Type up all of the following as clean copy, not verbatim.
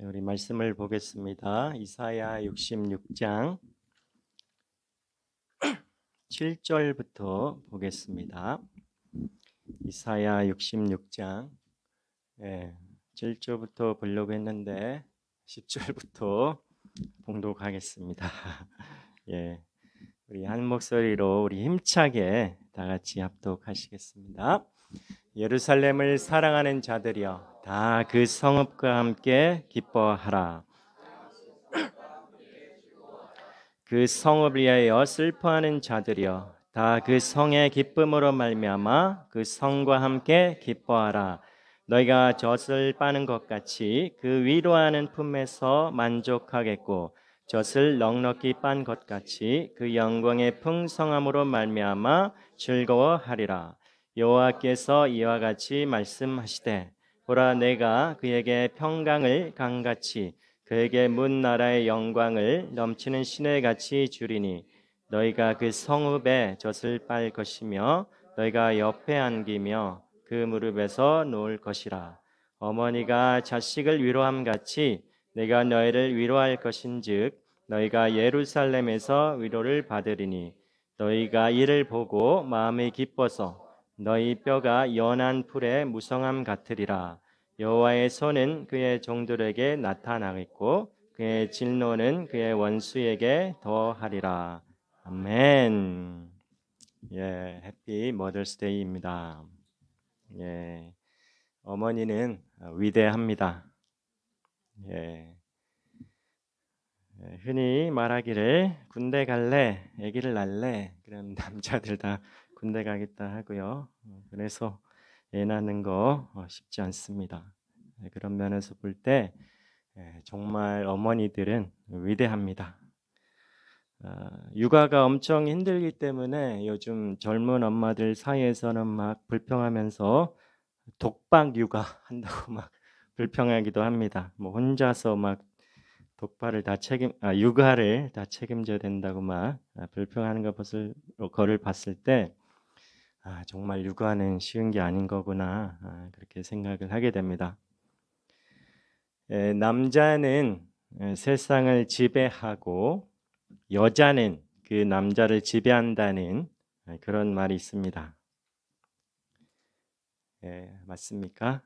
우리 말씀을 보겠습니다. 이사야 66장 7절부터 보겠습니다. 이사야 66장 7절부터 보려고 했는데 10절부터 봉독하겠습니다. 우리 한 목소리로 우리 힘차게 다 같이 합독하시겠습니다. 예루살렘을 사랑하는 자들이여 다 그 성읍과 함께 기뻐하라. 그 성읍을 위하여 슬퍼하는 자들이여 다 그 성의 기쁨으로 말미암아 그 성과 함께 기뻐하라. 너희가 젖을 빠는 것 같이 그 위로하는 품에서 만족하겠고 젖을 넉넉히 빤 것 같이 그 영광의 풍성함으로 말미암아 즐거워하리라. 여호와께서 이와 같이 말씀하시되 보라 내가 그에게 평강을 강같이 그에게 문 나라의 영광을 넘치는 시내같이 주리니 너희가 그 성읍에 젖을 빨 것이며 너희가 옆에 안기며 그 무릎에서 놓을 것이라. 어머니가 자식을 위로함같이 내가 너희를 위로할 것인즉 너희가 예루살렘에서 위로를 받으리니 너희가 이를 보고 마음이 기뻐서 너희 뼈가 연한 풀의 무성함 같으리라. 여호와의 손은 그의 종들에게 나타나겠고 그의 진노는 그의 원수에게 더하리라. 아멘. 해피 머더스데이입니다. 어머니는 위대합니다. 흔히 말하기를 군대 갈래, 아기를 낳을래 그런 남자들 다 군대 가겠다 하고요. 그래서 애 낳는 거 쉽지 않습니다. 그런 면에서 볼 때 정말 어머니들은 위대합니다. 육아가 엄청 힘들기 때문에 요즘 젊은 엄마들 사이에서는 막 불평하면서 독박 육아 한다고 막 불평하기도 합니다. 뭐 혼자서 막 육아를 다 책임져야 된다고 막 불평하는 거를 봤을 때 정말 육아는 쉬운 게 아닌 거구나 그렇게 생각을 하게 됩니다. 남자는 세상을 지배하고 여자는 그 남자를 지배한다는 그런 말이 있습니다. 맞습니까?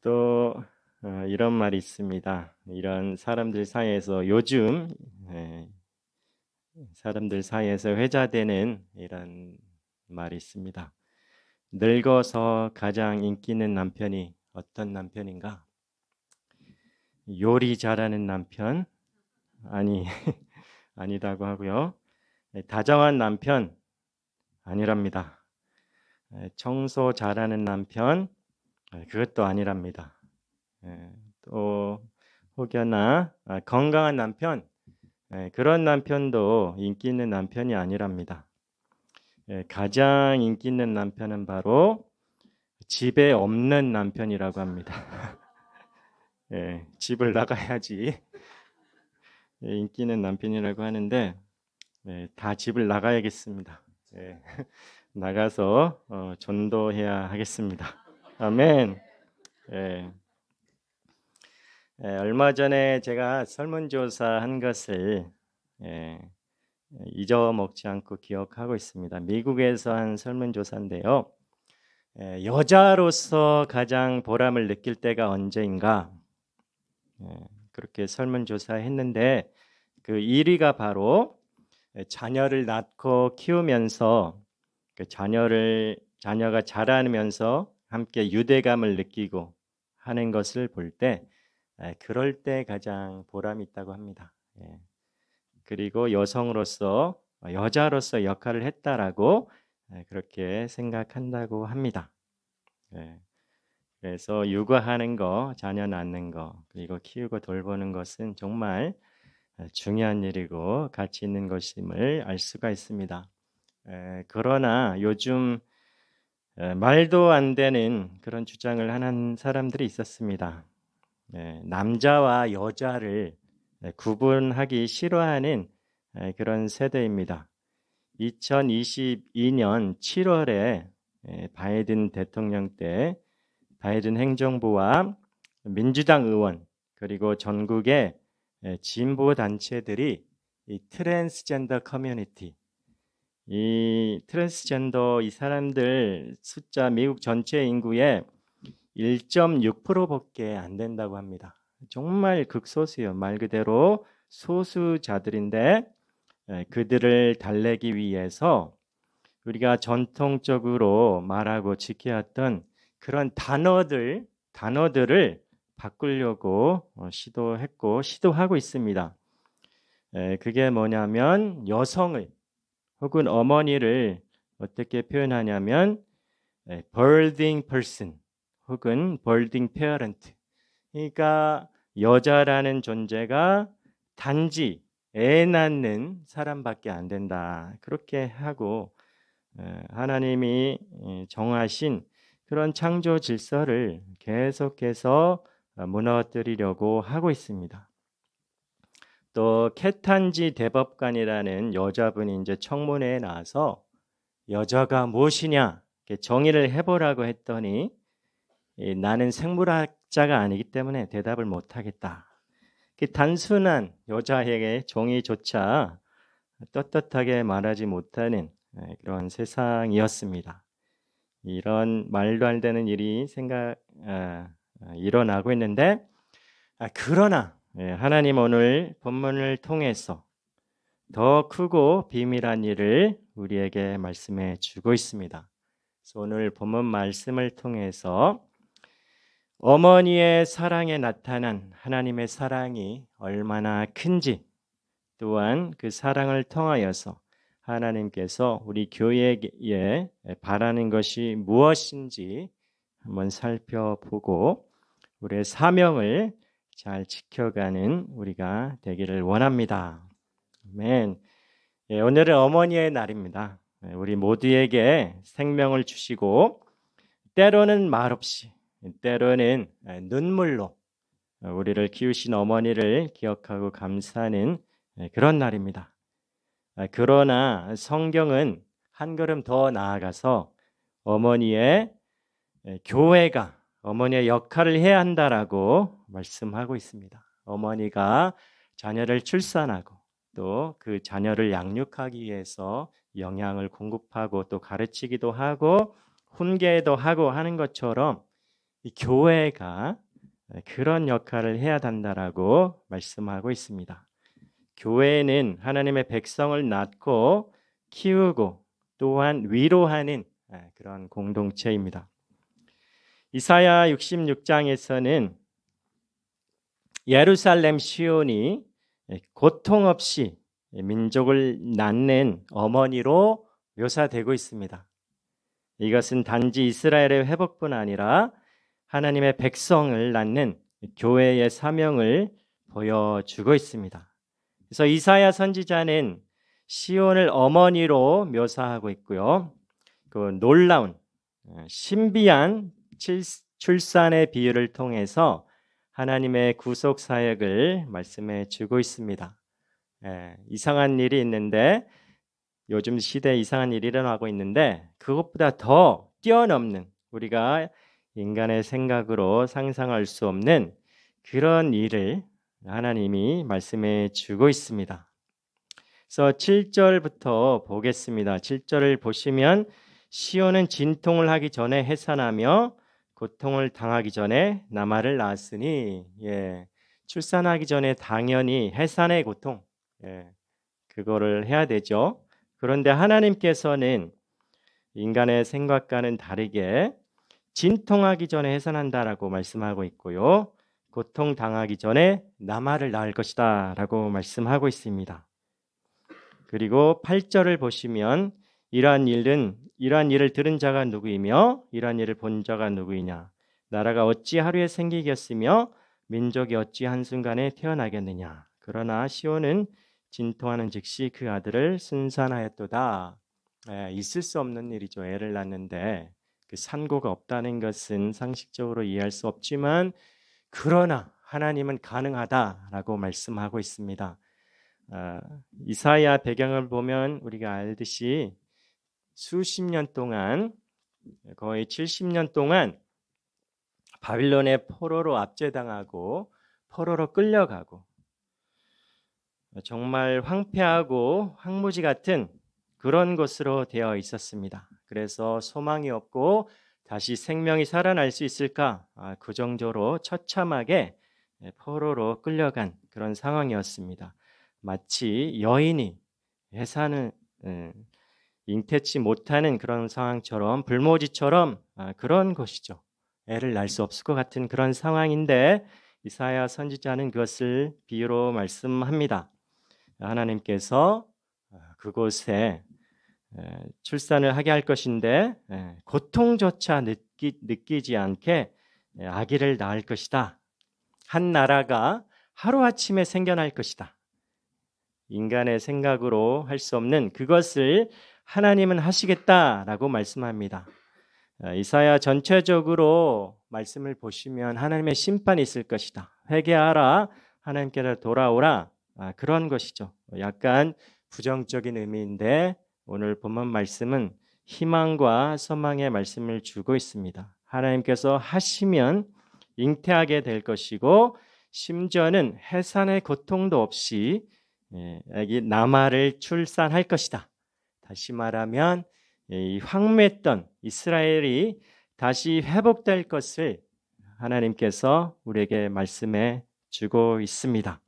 또 이런 말이 있습니다. 이런 사람들 사이에서 요즘 사람들 사이에서 회자되는 이런 말이 있습니다. 늙어서 가장 인기 있는 남편이 어떤 남편인가? 요리 잘하는 남편? 아니다고 하고요. 다정한 남편? 아니랍니다. 청소 잘하는 남편? 그것도 아니랍니다. 또 혹여나 건강한 남편? 그런 남편도 인기 있는 남편이 아니랍니다. 가장 인기 있는 남편은 바로 집에 없는 남편이라고 합니다. 집을 나가야지 인기 있는 남편이라고 하는데 다 집을 나가야겠습니다. 나가서 전도해야 하겠습니다. 아멘. 얼마 전에 제가 설문조사한 것을 잊어먹지 않고 기억하고 있습니다. 미국에서 한 설문조사인데요. 여자로서 가장 보람을 느낄 때가 언제인가? 그렇게 설문조사했는데 그 1위가 바로 자녀를 낳고 키우면서 그 자녀가 자라면서 함께 유대감을 느끼고 하는 것을 볼 때 그럴 때 가장 보람이 있다고 합니다. 그리고 여자로서 역할을 했다라고 그렇게 생각한다고 합니다. 그래서 육아하는 거, 자녀 낳는 거, 그리고 키우고 돌보는 것은 정말 중요한 일이고 가치 있는 것임을 알 수가 있습니다. 그러나 요즘 말도 안 되는 그런 주장을 하는 사람들이 있었습니다. 남자와 여자를 구분하기 싫어하는 그런 세대입니다. 2022년 7월에 바이든 대통령 때 바이든 행정부와 민주당 의원 그리고 전국의 진보 단체들이 이 트랜스젠더 커뮤니티, 이 트랜스젠더 이 사람들 숫자 미국 전체 인구의 1.6%밖에 안 된다고 합니다. 정말 극소수요. 말 그대로 소수자들인데 그들을 달래기 위해서 우리가 전통적으로 말하고 지켜왔던 그런 단어들을 바꾸려고 시도하고 있습니다. 그게 뭐냐면 여성을 혹은 어머니를 어떻게 표현하냐면 birthing person 혹은 birthing parent. 그러니까 여자라는 존재가 단지 애 낳는 사람밖에 안 된다. 그렇게 하고 하나님이 정하신 그런 창조 질서를 계속해서 무너뜨리려고 하고 있습니다. 또 케탄지 대법관이라는 여자분이 이제 청문회에 나와서 여자가 무엇이냐 정의를 해보라고 했더니 나는 생물학자가 아니기 때문에 대답을 못하겠다. 단순한 여자에게 정의조차 떳떳하게 말하지 못하는 그런 세상이었습니다. 이런 말도 안 되는 일이 일어나고 있는데 그러나 하나님 오늘 본문을 통해서 더 크고 비밀한 일을 우리에게 말씀해 주고 있습니다. 그래서 오늘 본문 말씀을 통해서 어머니의 사랑에 나타난 하나님의 사랑이 얼마나 큰지, 또한 그 사랑을 통하여서 하나님께서 우리 교회에 바라는 것이 무엇인지 한번 살펴보고 우리의 사명을 잘 지켜가는 우리가 되기를 원합니다. 아멘. 오늘은 어머니의 날입니다. 우리 모두에게 생명을 주시고 때로는 말없이 때로는 눈물로 우리를 키우신 어머니를 기억하고 감사하는 그런 날입니다. 그러나 성경은 한 걸음 더 나아가서 어머니의 교회가 어머니의 역할을 해야 한다라고 말씀하고 있습니다. 어머니가 자녀를 출산하고 또 그 자녀를 양육하기 위해서 영양을 공급하고 또 가르치기도 하고 훈계도 하고 하는 것처럼 이 교회가 그런 역할을 해야 한다라고 말씀하고 있습니다. 교회는 하나님의 백성을 낳고 키우고 또한 위로하는 그런 공동체입니다. 이사야 66장에서는 예루살렘 시온이 고통 없이 민족을 낳는 어머니로 묘사되고 있습니다. 이것은 단지 이스라엘의 회복뿐 아니라 하나님의 백성을 낳는 교회의 사명을 보여주고 있습니다. 그래서 이사야 선지자는 시온을 어머니로 묘사하고 있고요. 그 놀라운 신비한 출산의 비유를 통해서 하나님의 구속 사역을 말씀해 주고 있습니다. 이상한 일이 있는데 요즘 시대에 이상한 일이 일어나고 있는데 그것보다 더 뛰어넘는 우리가 인간의 생각으로 상상할 수 없는 그런 일을 하나님이 말씀해 주고 있습니다. 그래서 7절부터 보겠습니다. 7절을 보시면 시온은 진통을 하기 전에 해산하며 고통을 당하기 전에 나마를 낳았으니 출산하기 전에 당연히 해산의 고통 그거를 해야 되죠. 그런데 하나님께서는 인간의 생각과는 다르게 진통하기 전에 해산한다라고 말씀하고 있고요. 고통 당하기 전에 나마를 낳을 것이다 라고 말씀하고 있습니다. 그리고 8절을 보시면 이러한 일을 들은 자가 누구이며 이러한 일을 본 자가 누구이냐 나라가 어찌 하루에 생기겠으며 민족이 어찌 한순간에 태어나겠느냐 그러나 시온은 진통하는 즉시 그 아들을 순산하였도다. 있을 수 없는 일이죠. 애를 낳는데 그 산고가 없다는 것은 상식적으로 이해할 수 없지만 그러나 하나님은 가능하다라고 말씀하고 있습니다. 아, 이사야 배경을 보면 우리가 알듯이 수십 년 동안, 거의 70년 동안 바빌론의 포로로 압제당하고 포로로 끌려가고 정말 황폐하고 황무지 같은 그런 곳으로 되어 있었습니다. 그래서 소망이 없고 다시 생명이 살아날 수 있을까? 그 정도로 처참하게 포로로 끌려간 그런 상황이었습니다. 마치 여인이 해산을 잉태치 못하는 그런 상황처럼 불모지처럼 그런 것이죠. 애를 낳을 수 없을 것 같은 그런 상황인데 이사야 선지자는 그것을 비유로 말씀합니다. 하나님께서 그곳에 출산을 하게 할 것인데 고통조차 느끼지 않게 아기를 낳을 것이다. 한 나라가 하루아침에 생겨날 것이다. 인간의 생각으로 할 수 없는 그것을 하나님은 하시겠다라고 말씀합니다. 이사야 전체적으로 말씀을 보시면 하나님의 심판이 있을 것이다. 회개하라. 하나님께로 돌아오라. 그런 것이죠. 약간 부정적인 의미인데 오늘 본문 말씀은 희망과 소망의 말씀을 주고 있습니다. 하나님께서 하시면 잉태하게 될 것이고 심지어는 해산의 고통도 없이 아기 남아를 출산할 것이다. 다시 말하면 이 황무했던 이스라엘이 다시 회복될 것을 하나님께서 우리에게 말씀해 주고 있습니다.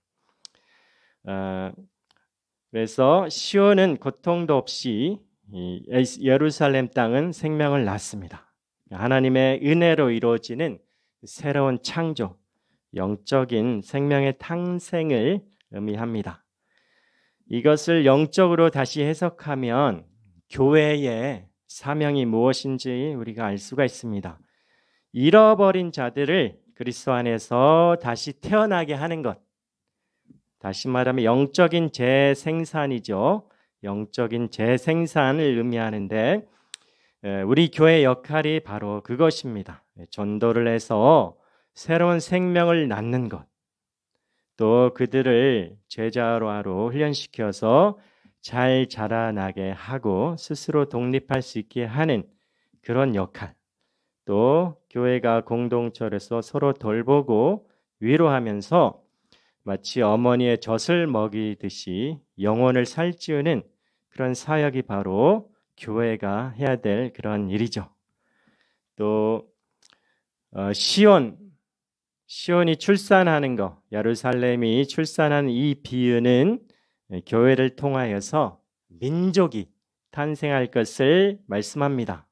그래서 시온은 고통도 없이 예루살렘 땅은 생명을 낳습니다. 하나님의 은혜로 이루어지는 새로운 창조, 영적인 생명의 탄생을 의미합니다. 이것을 영적으로 다시 해석하면 교회의 사명이 무엇인지 우리가 알 수가 있습니다. 잃어버린 자들을 그리스도 안에서 다시 태어나게 하는 것. 다시 말하면 영적인 재생산이죠. 영적인 재생산을 의미하는데 우리 교회의 역할이 바로 그것입니다. 전도를 해서 새로운 생명을 낳는 것. 또 그들을 제자로 훈련시켜서 잘 자라나게 하고 스스로 독립할 수 있게 하는 그런 역할. 또 교회가 공동체로서 서로 돌보고 위로하면서 마치 어머니의 젖을 먹이듯이 영혼을 살찌우는 그런 사역이 바로 교회가 해야 될 그런 일이죠. 또 시온이 출산하는 것, 예루살렘이 출산하는 이 비유는 교회를 통하여서 민족이 탄생할 것을 말씀합니다.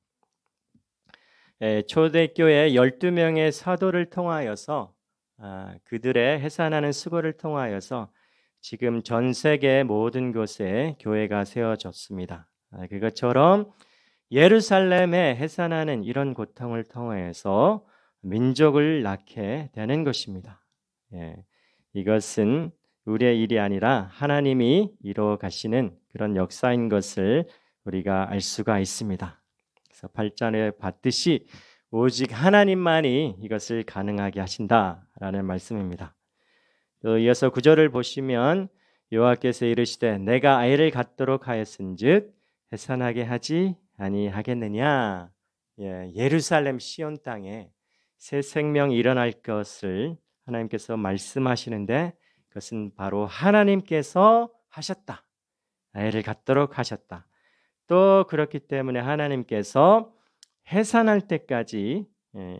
초대교회 12명의 사도를 통하여서 그들의 해산하는 수고를 통하여서 지금 전 세계 모든 곳에 교회가 세워졌습니다. 그것처럼 예루살렘에 해산하는 이런 고통을 통해서 민족을 낳게 되는 것입니다. 이것은 우리의 일이 아니라 하나님이 이루어 가시는 그런 역사인 것을 우리가 알 수가 있습니다. 그래서 8장에 봤듯이 오직 하나님만이 이것을 가능하게 하신다라는 말씀입니다. 또 이어서 9절을 보시면 여호와께서 이르시되 내가 아이를 갖도록 하였은즉 해산하게 하지 아니하겠느냐. 예루살렘 시온 땅에 새 생명이 일어날 것을 하나님께서 말씀하시는데 그것은 바로 하나님께서 하셨다. 아이를 갖도록 하셨다. 또 그렇기 때문에 하나님께서 해산할 때까지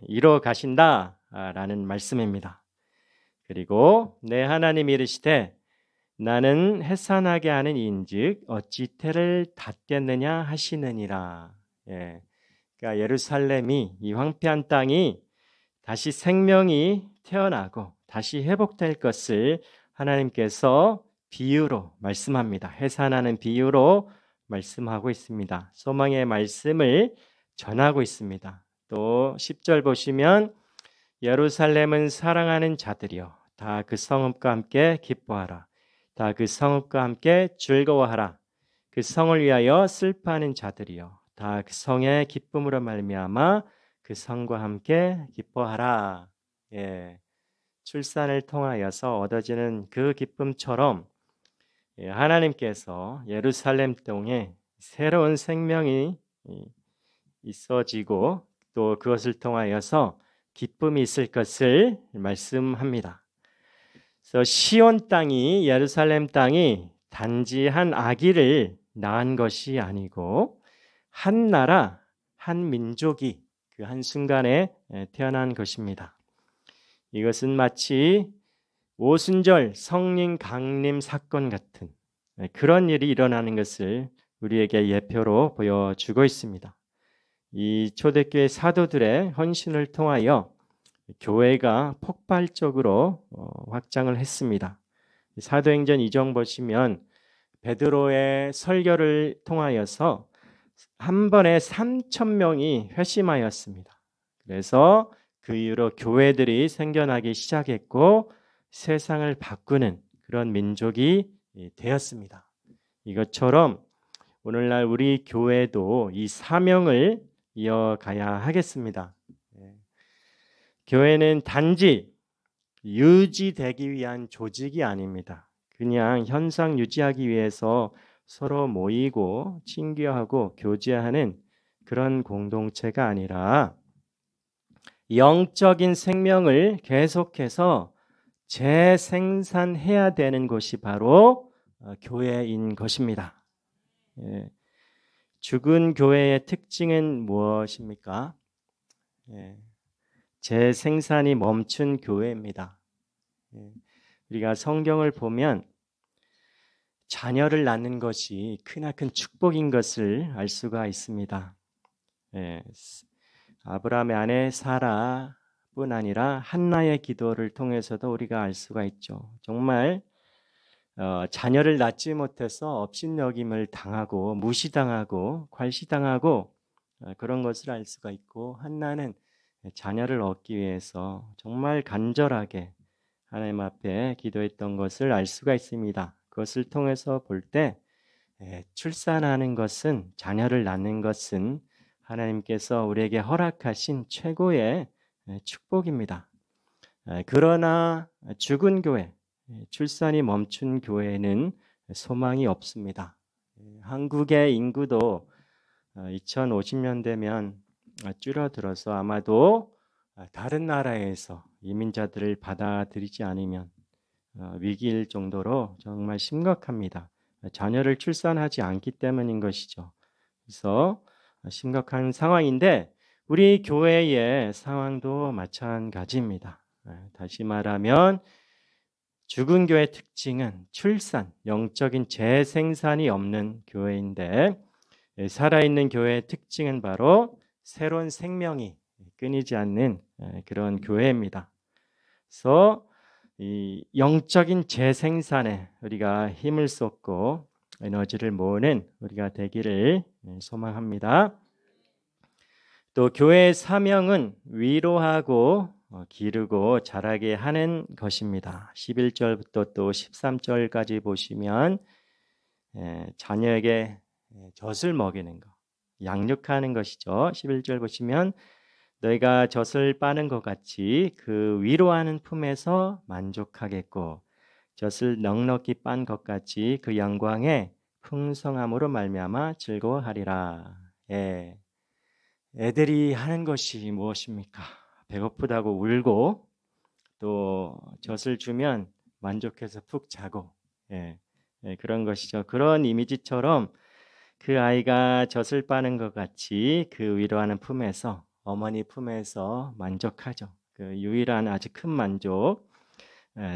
이루어 가신다라는 말씀입니다. 그리고 내 하나님 이르시되 나는 해산하게 하는 이인즉 어찌 태를 닫겠느냐 하시느니라. 그러니까 예루살렘이 이 황폐한 땅이 다시 생명이 태어나고 다시 회복될 것을 하나님께서 비유로 말씀합니다. 해산하는 비유로 말씀하고 있습니다. 소망의 말씀을 전하고 있습니다. 또 10절 보시면 예루살렘은 사랑하는 자들이여 다 그 성읍과 함께 기뻐하라. 다 그 성읍과 함께 즐거워하라. 그 성을 위하여 슬퍼하는 자들이여 다 그 성의 기쁨으로 말미암아 그 성과 함께 기뻐하라. 출산을 통하여서 얻어지는 그 기쁨처럼 하나님께서 예루살렘 땅에 새로운 생명이 있어지고 또 그것을 통하여서 기쁨이 있을 것을 말씀합니다. 그래서 시온 땅이 예루살렘 땅이 단지 한 아기를 낳은 것이 아니고 한 나라, 한 민족이 그 한순간에 태어난 것입니다. 이것은 마치 오순절 성령 강림 사건 같은 그런 일이 일어나는 것을 우리에게 예표로 보여주고 있습니다. 이 초대교회 사도들의 헌신을 통하여 교회가 폭발적으로 확장을 했습니다. 사도행전 2장 보시면 베드로의 설교를 통하여서 한 번에 3,000명이 회심하였습니다. 그래서 그 이후로 교회들이 생겨나기 시작했고 세상을 바꾸는 그런 민족이 되었습니다. 이것처럼 오늘날 우리 교회도 이 사명을 이어가야 하겠습니다. 교회는 단지 유지되기 위한 조직이 아닙니다. 그냥 현상 유지하기 위해서 서로 모이고 친교하고 교제하는 그런 공동체가 아니라 영적인 생명을 계속해서 재생산해야 되는 것이 바로 교회인 것입니다. 죽은 교회의 특징은 무엇입니까? 재생산이 멈춘 교회입니다. 우리가 성경을 보면 자녀를 낳는 것이 크나큰 축복인 것을 알 수가 있습니다. 아브라함의 아내 사라뿐 아니라 한나의 기도를 통해서도 우리가 알 수가 있죠. 정말 자녀를 낳지 못해서 업신여김을 당하고 무시당하고 괄시당하고 그런 것을 알 수가 있고, 한나는 자녀를 얻기 위해서 정말 간절하게 하나님 앞에 기도했던 것을 알 수가 있습니다. 그것을 통해서 볼 때 출산하는 것은, 자녀를 낳는 것은 하나님께서 우리에게 허락하신 최고의 축복입니다. 그러나 죽은 교회, 출산이 멈춘 교회는 소망이 없습니다. 한국의 인구도 2050년 되면 줄어들어서 아마도 다른 나라에서 이민자들을 받아들이지 않으면 위기일 정도로 정말 심각합니다. 자녀를 출산하지 않기 때문인 것이죠. 그래서 심각한 상황인데 우리 교회의 상황도 마찬가지입니다. 다시 말하면 죽은 교회의 특징은 출산, 영적인 재생산이 없는 교회인데, 살아있는 교회의 특징은 바로 새로운 생명이 끊이지 않는 그런 교회입니다. 그래서 이 영적인 재생산에 우리가 힘을 쏟고 에너지를 모으는 우리가 되기를 소망합니다. 또 교회의 사명은 위로하고 기르고 자라게 하는 것입니다. 11절부터 또 13절까지 보시면 자녀에게 젖을 먹이는 것, 양육하는 것이죠. 11절 보시면 너희가 젖을 빠는 것 같이 그 위로하는 품에서 만족하겠고, 젖을 넉넉히 빤 것 같이 그 영광의 풍성함으로 말미암아 즐거워하리라. 애들이 하는 것이 무엇입니까? 배고프다고 울고, 또 젖을 주면 만족해서 푹 자고, 그런 것이죠. 그런 이미지처럼 그 아이가 젖을 빠는 것 같이 그 위로하는 품에서, 어머니 품에서 만족하죠. 그 유일한 아주 큰 만족,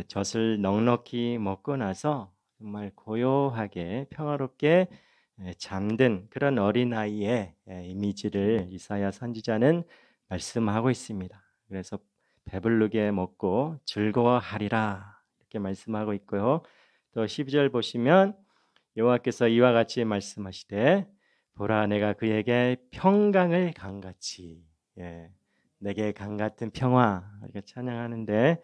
젖을 넉넉히 먹고 나서 정말 고요하게 평화롭게 잠든 그런 어린아이의 이미지를 이사야 선지자는 말씀하고 있습니다. 그래서 배부르게 먹고 즐거워하리라 이렇게 말씀하고 있고요. 또 12절 보시면 여호와께서 이와 같이 말씀하시되 보라 내가 그에게 평강을 강같이, 내게 강같은 평화, 이렇게 찬양하는데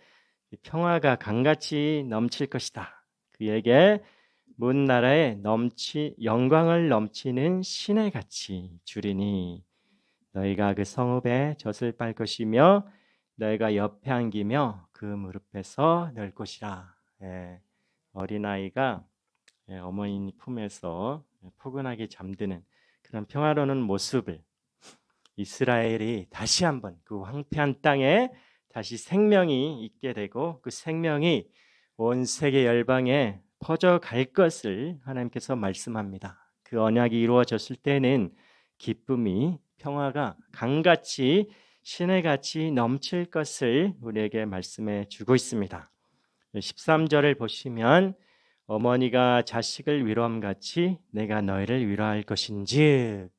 평화가 강같이 넘칠 것이다. 그에게 문 나라에 영광을 넘치는 신의 같이 주리니 너희가 그 성읍에 젖을 빨 것이며 너희가 옆에 안기며 그 무릎에서 널 것이라. 어린아이가 어머니 품에서 포근하게 잠드는 그런 평화로운 모습을 이스라엘이 다시 한번 그 황폐한 땅에 다시 생명이 있게 되고 그 생명이 온 세계 열방에 퍼져갈 것을 하나님께서 말씀합니다. 그 언약이 이루어졌을 때는 기쁨이 평화가 강같이 시내같이 넘칠 것을 우리에게 말씀해 주고 있습니다. 13절을 보시면 어머니가 자식을 위로함같이 내가 너희를 위로할 것인즉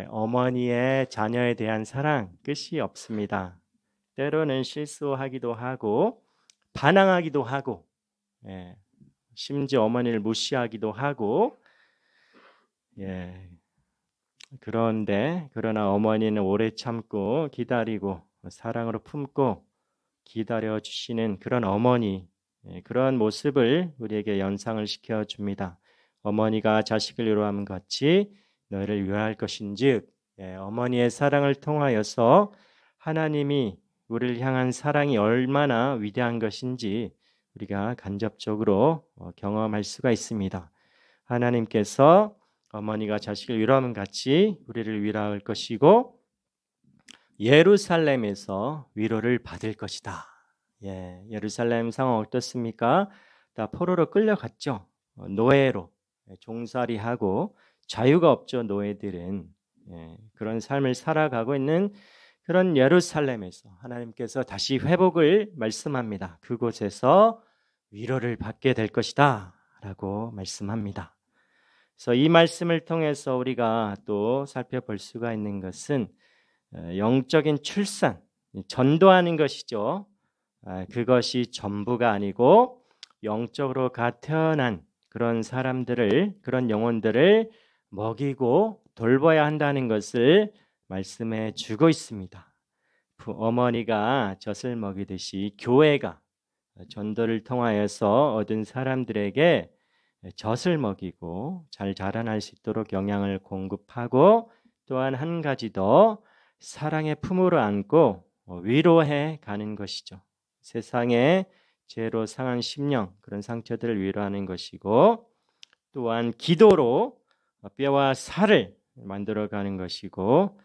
어머니의 자녀에 대한 사랑 끝이 없습니다. 때로는 실수하기도 하고 반항하기도 하고 심지어 어머니를 무시하기도 하고 그러나 어머니는 오래 참고 기다리고 사랑으로 품고 기다려 주시는 그런 어머니 그런 모습을 우리에게 연상을 시켜줍니다. 어머니가 자식을 위로함 같이 너희를 위로할 것인즉 어머니의 사랑을 통하여서 하나님이 우리를 향한 사랑이 얼마나 위대한 것인지 우리가 간접적으로 경험할 수가 있습니다. 하나님께서 어머니가 자식을 위로함 같이 우리를 위로할 것이고 예루살렘에서 위로를 받을 것이다. 예루살렘 상황 어떻습니까? 다 포로로 끌려갔죠. 노예로 종살이하고 자유가 없죠. 노예들은 그런 삶을 살아가고 있는 그런 예루살렘에서 하나님께서 다시 회복을 말씀합니다. 그곳에서 위로를 받게 될 것이다 라고 말씀합니다. 그래서 이 말씀을 통해서 우리가 또 살펴볼 수가 있는 것은 영적인 출산, 전도하는 것이죠. 그것이 전부가 아니고 영적으로 태어난 그런 사람들을, 그런 영혼들을 먹이고 돌봐야 한다는 것을 말씀해 주고 있습니다. 어머니가 젖을 먹이듯이 교회가 전도를 통하여서 얻은 사람들에게 젖을 먹이고 잘 자라날 수 있도록 영양을 공급하고 또한 한 가지 더 사랑의 품으로 안고 위로해 가는 것이죠. 세상의 죄로 상한 심령 그런 상처들을 위로하는 것이고 또한 기도로 뼈와 살을 만들어가는 것이고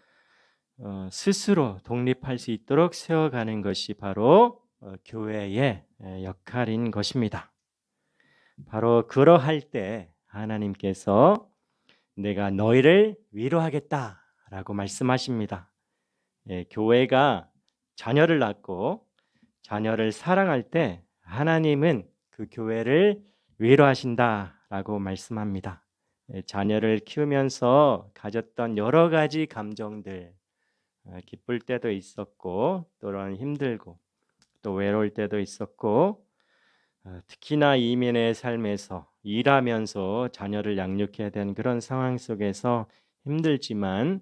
스스로 독립할 수 있도록 세워가는 것이 바로 교회의 역할인 것입니다. 바로 그러할 때 하나님께서 내가 너희를 위로하겠다라고 말씀하십니다. 교회가 자녀를 낳고 자녀를 사랑할 때 하나님은 그 교회를 위로하신다라고 말씀합니다. 자녀를 키우면서 가졌던 여러 가지 감정들, 기쁠 때도 있었고 또는 힘들고 또 외로울 때도 있었고 특히나 이민의 삶에서 일하면서 자녀를 양육해야 되는 그런 상황 속에서 힘들지만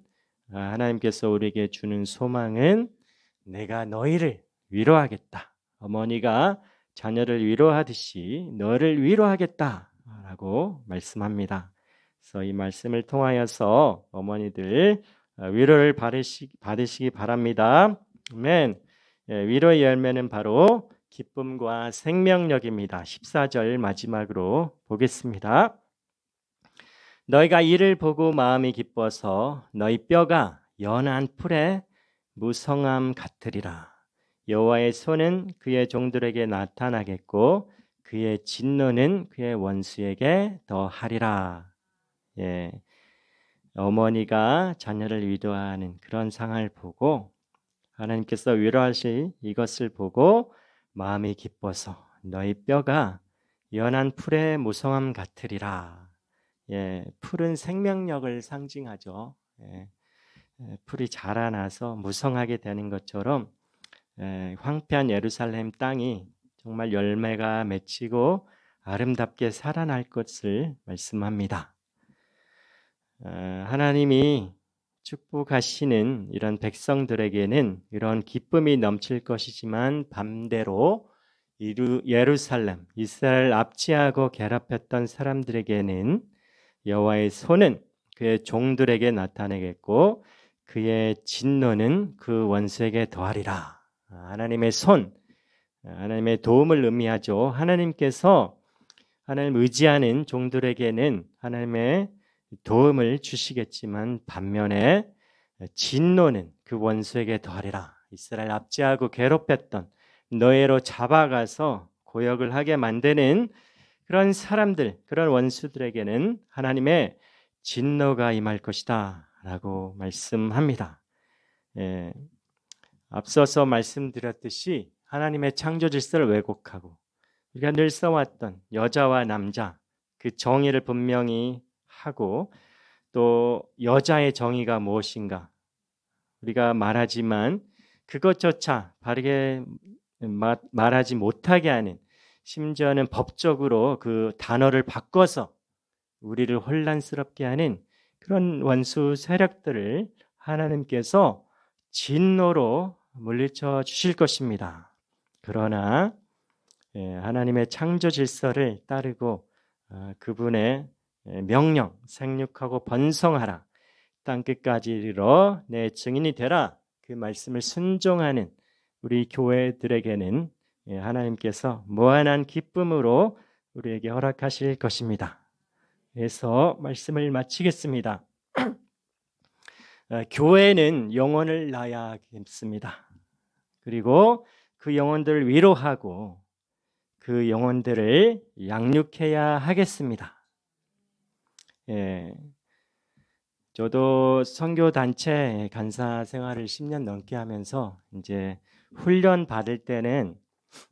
하나님께서 우리에게 주는 소망은 내가 너희를 위로하겠다. 어머니가 자녀를 위로하듯이 너를 위로하겠다라고 말씀합니다. 그래서 이 말씀을 통하여서 어머니들 위로를 받으시기 바랍니다. 아멘. 위로의 열매는 바로 기쁨과 생명력입니다. 14절 마지막으로 보겠습니다. 너희가 이를 보고 마음이 기뻐서 너희 뼈가 연한 풀의 무성함 같으리라. 여호와의 손은 그의 종들에게 나타나겠고 그의 진노는 그의 원수에게 더하리라. 어머니가 자녀를 위로하는 그런 상황을 보고 하나님께서 위로하실 이것을 보고 마음이 기뻐서 너희 뼈가 연한 풀의 무성함 같으리라. 풀은 생명력을 상징하죠. 풀이 자라나서 무성하게 되는 것처럼 황폐한 예루살렘 땅이 정말 열매가 맺히고 아름답게 살아날 것을 말씀합니다. 하나님이 축복하시는 이런 백성들에게는 이런 기쁨이 넘칠 것이지만 반대로 예루살렘, 이스라엘 압제하고 괴롭혔던 사람들에게는 여호와의 손은 그의 종들에게 나타내겠고 그의 진노는 그 원수에게 더하리라. 하나님의 손, 하나님의 도움을 의미하죠. 하나님께서 하나님 의지하는 종들에게는 하나님의 도움을 주시겠지만 반면에 진노는 그 원수에게 더하리라. 이스라엘 압제하고 괴롭혔던 노예로 잡아가서 고역을 하게 만드는 그런 사람들, 그런 원수들에게는 하나님의 진노가 임할 것이다 라고 말씀합니다. 앞서서 말씀드렸듯이 하나님의 창조 질서를 왜곡하고 우리가 늘 써왔던 여자와 남자 그 정의를 분명히 하고 또 여자의 정의가 무엇인가 우리가 말하지만 그것조차 바르게 말하지 못하게 하는, 심지어는 법적으로 그 단어를 바꿔서 우리를 혼란스럽게 하는 그런 원수 세력들을 하나님께서 진노로 물리쳐 주실 것입니다. 그러나 하나님의 창조 질서를 따르고 그분의 명령, 생육하고 번성하라, 땅끝까지 이르러 내 증인이 되라, 그 말씀을 순종하는 우리 교회들에게는 하나님께서 무한한 기쁨으로 우리에게 허락하실 것입니다. 그래서 말씀을 마치겠습니다. 교회는 영혼을 낳아야겠습니다. 그리고 그 영혼들을 위로하고 그 영혼들을 양육해야 하겠습니다. 저도 선교단체 간사 생활을 10년 넘게 하면서 이제 훈련 받을 때는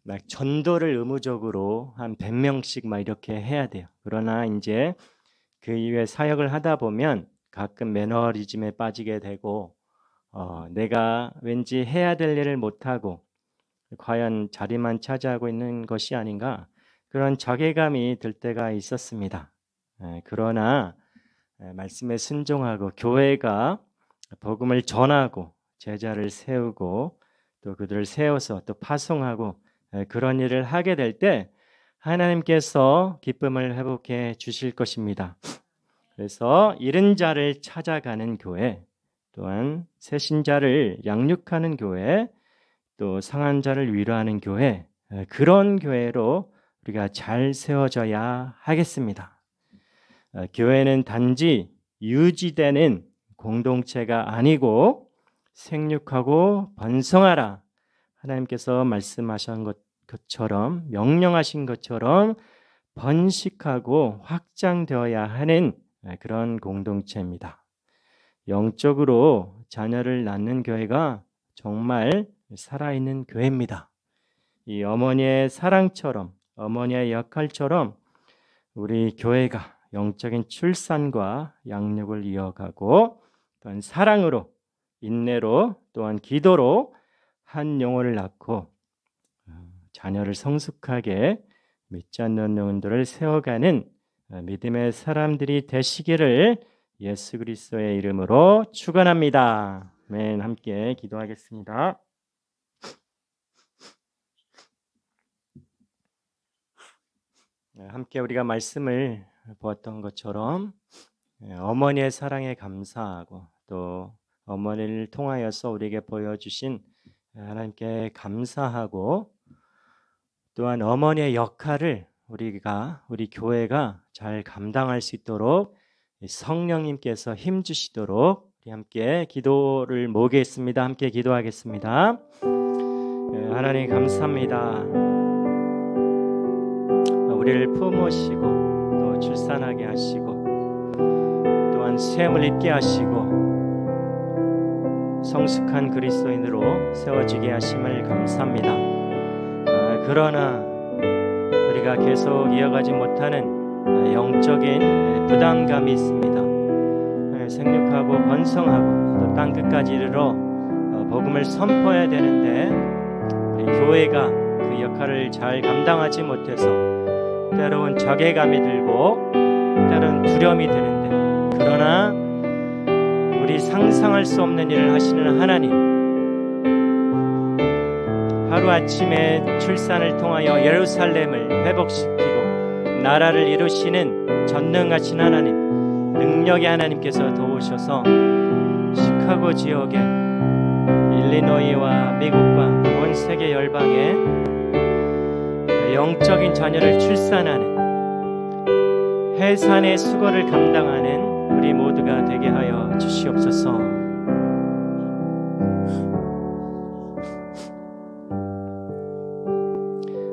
막 전도를 의무적으로 한 100명씩 막 이렇게 해야 돼요. 그러나 이제 그 이후에 사역을 하다 보면 가끔 매너리즘에 빠지게 되고 내가 왠지 해야 될 일을 못하고 과연 자리만 차지하고 있는 것이 아닌가, 그런 자괴감이 들 때가 있었습니다. 그러나 말씀에 순종하고 교회가 복음을 전하고 제자를 세우고 또 그들을 세워서 또 파송하고 그런 일을 하게 될 때 하나님께서 기쁨을 회복해 주실 것입니다. 그래서 잃은 자를 찾아가는 교회, 또한 새신자를 양육하는 교회, 또 상한 자를 위로하는 교회, 그런 교회로 우리가 잘 세워져야 하겠습니다. 교회는 단지 유지되는 공동체가 아니고 생육하고 번성하라, 하나님께서 말씀하신 것처럼, 명령하신 것처럼 번식하고 확장되어야 하는 그런 공동체입니다. 영적으로 자녀를 낳는 교회가 정말 살아있는 교회입니다. 이 어머니의 사랑처럼, 어머니의 역할처럼 우리 교회가 영적인 출산과 양육을 이어가고 또한 사랑으로, 인내로, 또한 기도로 한 영혼을 낳고 자녀를 성숙하게 믿지 않는 영혼들을 세워가는 믿음의 사람들이 되시기를 예수 그리스도의 이름으로 축원합니다. 아멘. 함께 기도하겠습니다. 함께 우리가 말씀을 보았던 것처럼 어머니의 사랑에 감사하고 또 어머니를 통하여서 우리에게 보여주신 하나님께 감사하고, 또한 어머니의 역할을 우리 교회가 잘 감당할 수 있도록 성령님께서 힘 주시도록 우리 함께 기도를 모으겠습니다. 함께 기도하겠습니다. 하나님 감사합니다. 우리를 품으시고 또 출산하게 하시고 또한 수행을 입게 하시고 성숙한 그리스도인으로 세워지게 하심을 감사합니다. 그러나 우리가 계속 이어가지 못하는 영적인 부담감이 있습니다. 생육하고 번성하고 또 땅끝까지 이르러 복음을 선포해야 되는데 우리 교회가 그 역할을 잘 감당하지 못해서 때로는 자괴감이 들고 때로는 두려움이 드는데, 그러나 우리 상상할 수 없는 일을 하시는 하나님, 하루아침에 출산을 통하여 예루살렘을 회복시키고 나라를 이루시는 전능하신 하나님, 능력의 하나님께서 도우셔서 시카고 지역에 일리노이와 미국과 온 세계 열방에 영적인 자녀를 출산하는 해산의 수고를 감당하는 우리 모두가 되게 하여 주시옵소서.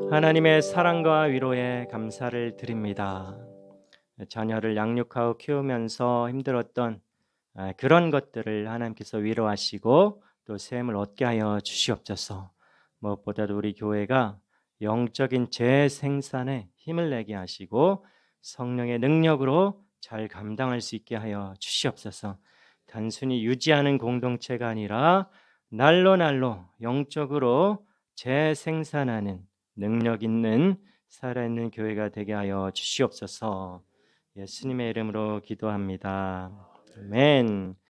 하나님의 사랑과 위로에 감사를 드립니다. 자녀를 양육하고 키우면서 힘들었던 그런 것들을 하나님께서 위로하시고 또 샘을 얻게 하여 주시옵소서. 무엇보다도 우리 교회가 영적인 재생산에 힘을 내게 하시고 성령의 능력으로 잘 감당할 수 있게 하여 주시옵소서. 단순히 유지하는 공동체가 아니라 날로 영적으로 재생산하는 능력 있는 살아있는 교회가 되게 하여 주시옵소서. 예수님의 이름으로 기도합니다. 아멘.